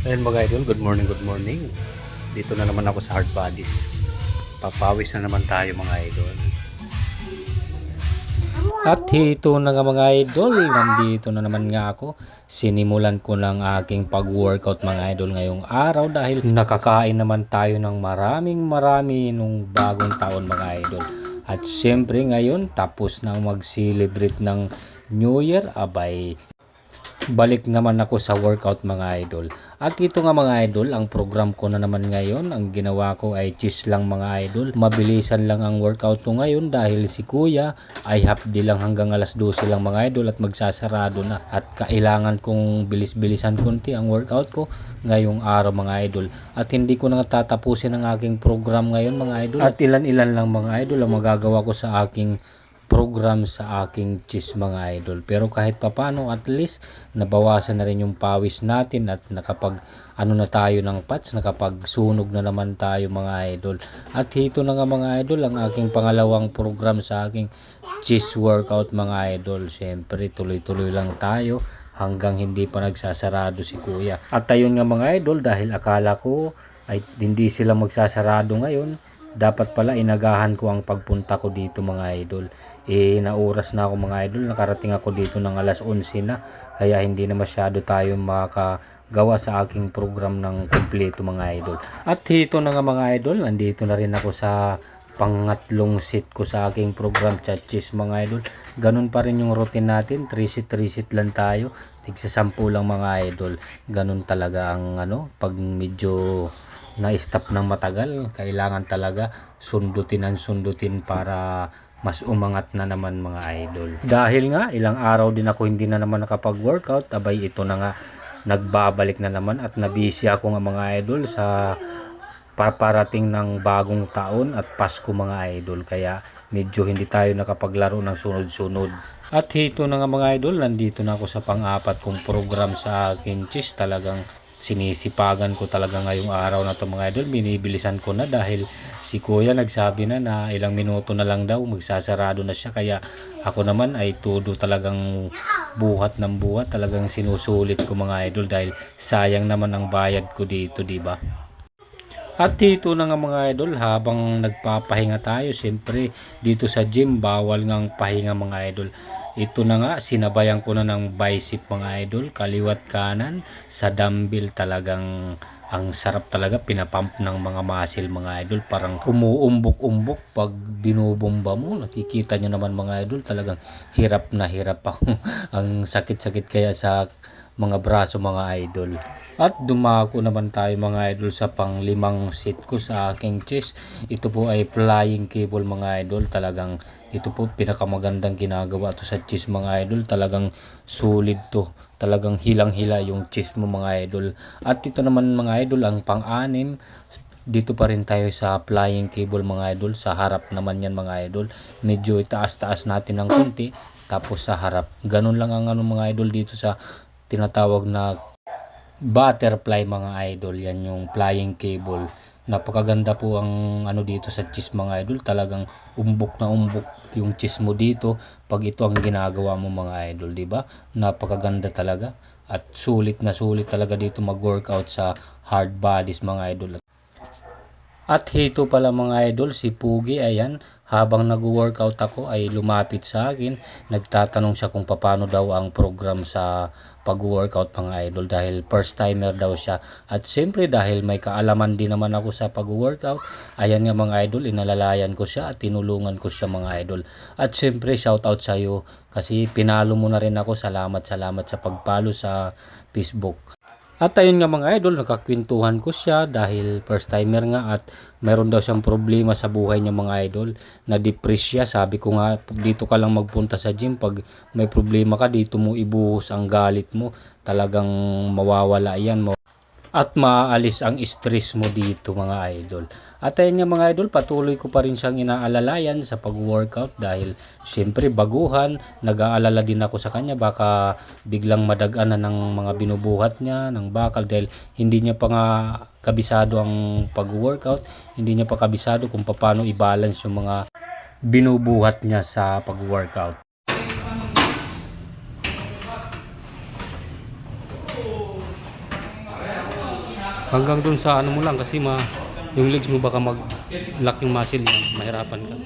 Ayun mga idol, good morning, good morning. Dito na naman ako sa Hard Bodies. Papawis na naman tayo mga idol. At ito na nga mga idol, nandito na naman nga ako. Sinimulan ko ng aking pag-workout mga idol ngayong araw dahil nakakain naman tayo ng marami nung bagong taon mga idol. At syempre ngayon tapos na mag-celebrate ng New Year, abay balik naman ako sa workout mga idol. At ito nga mga idol, ang program ko na naman ngayon, ang ginawa ko ay cheese lang mga idol. Mabilisan lang ang workout ko ngayon dahil si kuya ay half day lang hanggang alas 12 lang mga idol at magsasarado na. At kailangan kong bilis-bilisan konti ang workout ko ngayong araw mga idol. At hindi ko na tatapusin ang aking program ngayon mga idol. At ilan-ilan lang mga idol ang magagawa ko sa aking program sa aking cheese mga idol. Pero kahit papano at least nabawasan na rin yung pawis natin at nakapag ano na tayo ng pats, nakapagsunog na naman tayo mga idol. At ito na nga mga idol ang aking pangalawang program sa aking cheese workout mga idol. Siyempre tuloy-tuloy lang tayo hanggang hindi pa nagsasarado si kuya. At ayun nga mga idol, dahil akala ko ay hindi sila magsasarado ngayon, dapat pala inagahan ko ang pagpunta ko dito mga idol. Nauras na ako mga idol, nakarating ako dito ng alas 11 na, kaya hindi na masyado tayo makagawa sa aking program ng kumpleto mga idol. At dito na nga mga idol, nandito na rin ako sa pangatlong set ko sa aking program chachis mga idol. Ganun pa rin yung routine natin, 3 set lang tayo, tigsa 10 lang mga idol. Ganun talaga ang pag medyo na-stop ng matagal, kailangan talaga sundutin para mas umangat na naman mga idol. Dahil nga ilang araw din ako hindi na naman nakapag-workout, abay ito na nga nagbabalik na naman at nabisi ako nga mga idol sa paparating ng bagong taon at Pasko mga idol, kaya medyo hindi tayo nakapaglaro ng sunod-sunod. At ito na nga mga idol, nandito na ako sa pang-apat kong program sa akin cheese. Talagang sinisipagan ko talaga ngayong araw na to mga idol, binibilisan ko na dahil si kuya nagsabi na ilang minuto na lang daw magsasarado na siya, kaya ako naman ay todo talagang buhat ng buhat, talagang sinusulit ko mga idol dahil sayang naman ang bayad ko dito, di ba? At dito na nga mga idol, habang nagpapahinga tayo, siyempre dito sa gym bawal ngang pahinga mga idol. Ito na nga, sinabayan ko na ng bicep mga idol, kaliwat kanan sa dumbbell. Talagang ang sarap talaga, pinapump ng mga muscle mga idol, parang umuumbok-umbok pag binubomba mo. Nakikita nyo naman mga idol, talagang hirap na hirap ako. Ang sakit-sakit kaya sa mga braso mga idol. At dumako naman tayo mga idol sa pang-5 set ko sa aking chest. Ito po ay flying cable mga idol. Talagang ito po pinakamagandang ginagawa to sa chest mga idol. Talagang solid to. Talagang hilang-hila yung chest mo mga idol. At ito naman mga idol ang pang-6. Dito pa rin tayo sa flying cable mga idol. Sa harap naman yan mga idol. Medyo itaas-taas natin ng konti. Tapos sa harap. Ganun lang ang mga idol dito sa tinatawag na butterfly mga idol. Yan yung flying cable. Napakaganda po ang dito sa cheese mga idol. Talagang umbok na umbok yung cheese mo dito pag ito ang ginagawa mo mga idol, di ba? Napakaganda talaga at sulit na sulit talaga dito mag-workout sa Hard Bodies mga idol. At hito pala mga idol, si Pugi, ayan, habang nag-workout ako ay lumapit sa akin. Nagtatanong siya kung paano daw ang program sa pag-workout mga idol dahil first timer daw siya. At siyempre dahil may kaalaman din naman ako sa pag-workout, ayan nga mga idol, inalalayan ko siya at tinulungan ko siya mga idol. At siyempre shoutout sa iyo kasi pinalo mo na rin ako. Salamat sa pagpalo sa Facebook. At ayun nga mga idol, nakakwentuhan ko siya dahil first timer nga at mayroon daw siyang problema sa buhay niya mga idol. Na-depress siya. Sabi ko nga, dito ka lang magpunta sa gym. Pag may problema ka, dito mo ibuhos ang galit mo. Talagang mawawala yan. At maaalis ang stress mo dito mga idol. At ayun nga mga idol, patuloy ko pa rin siyang inaalalayan sa pag-workout dahil siyempre baguhan, nag-aalala din ako sa kanya baka biglang madaganan ng mga binubuhat niya ng bakal dahil hindi niya pa nga kabisado ang pag-workout, hindi niya pa kabisado kung paano i-balance yung mga binubuhat niya sa pag-workout. Hanggang dun sa ano mo lang kasi yung legs mo baka mag-lock yung muscle niya, mahirapan ka.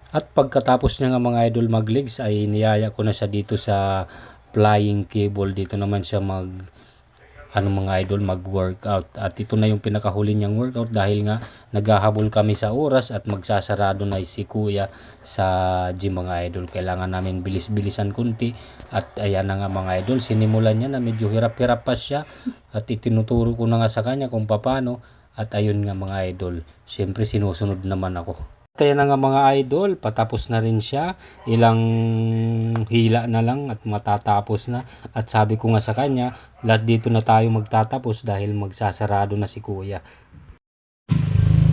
At pagkatapos niya nga mga idol mag-legs ay niyaya ko na siya dito sa flying cable. Dito naman siya mga idol mag-workout. At ito na yung pinakahuli niyang workout dahil nga naghahabol kami sa oras at magsasarado na si kuya sa gym mga idol. Kailangan namin bilis-bilisan kunti. At ayan na nga mga idol, sinimulan niya na medyo hirap-hirap pa siya. At itinuturo ko na nga sa kanya kung paano. At ayun nga mga idol, siyempre sinusunod naman ako. Kaya na nga mga idol, patapos na rin siya. Ilang hila na lang at matatapos na. At sabi ko nga sa kanya, lahat dito na tayo magtatapos dahil magsasarado na si kuya.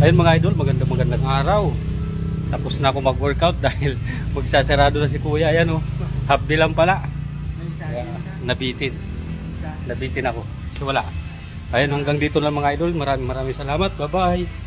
Ayun mga idol, magandang araw. Tapos na ako mag-workout dahil magsasarado na si kuya. Ayan o, half day lang pala. Kaya, nabitin ako. So wala. Ayun, hanggang dito lang mga idol. Maraming salamat. Bye bye.